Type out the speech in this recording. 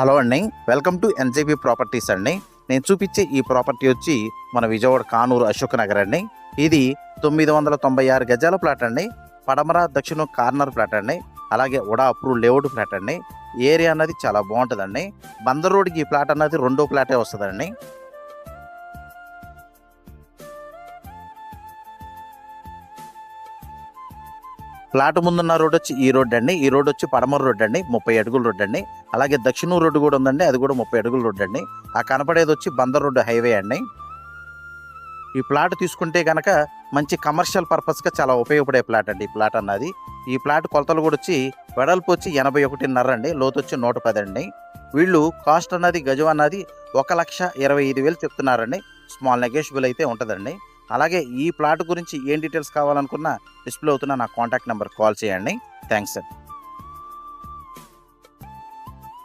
Hello అండి, welcome to NJP properties అండి. నేను చూపించే ఈ ప్రాపర్టీ వచ్చి మన విజయవాడ కానూరు అశోక్ నగర్ అండి. ఇది 996 గజాల ప్లాట్ అండి. పడమర దక్షిణం కార్నర్ ప్లాట్ అండి. అలాగే ఉడా అప్రూవ్ లేఅవుట్ ప్లాట్ అండి. ఏరియా అన్నది చాలా బాగుంటుందండి. బందర్ రోడ్కి ఈ ప్లాట్ అన్నది రెండో ప్లాటే వస్తుందండి. ప్లాట్ ముందున్న రోడ్ వచ్చి ఈ రోడ్ అండి. ఈ రోడ్ వచ్చి పడమర రోడ్ అండి, 30 అడుగుల రోడ్ అండి. అలాగే దక్షిణ రోడ్డు కూడా ఉందండి, అది కూడా 30 అడుగుల రోడ్ అండి. ఆ కనపడేది వచ్చి బందర్ రోడ్డు హైవే అండి. ఈ ప్లాట్ తీసుకుంటే కనుక మంచి కమర్షియల్ పర్పస్గా చాలా ఉపయోగపడే ప్లాట్ అండి ఈ ప్లాట్ అన్నది. ఈ ప్లాట్ కొలతలు కూడా వచ్చి వెడల్పు వచ్చి 81.5 అండి, లోతు వచ్చి 110 అండి. వీళ్ళు కాస్ట్ అన్నది గజం అన్నది 1,25,000 చెప్తున్నారండి. స్మాల్ నెగోషియబుల్ అయితే ఉంటుందండి. అలాగే ఈ ప్లాట్ గురించి ఏం డీటెయిల్స్ కావాలనుకున్నా డిస్ప్లే అవుతున్న నా కాంటాక్ట్ నెంబర్ కాల్ చేయండి. థ్యాంక్స్ అండి.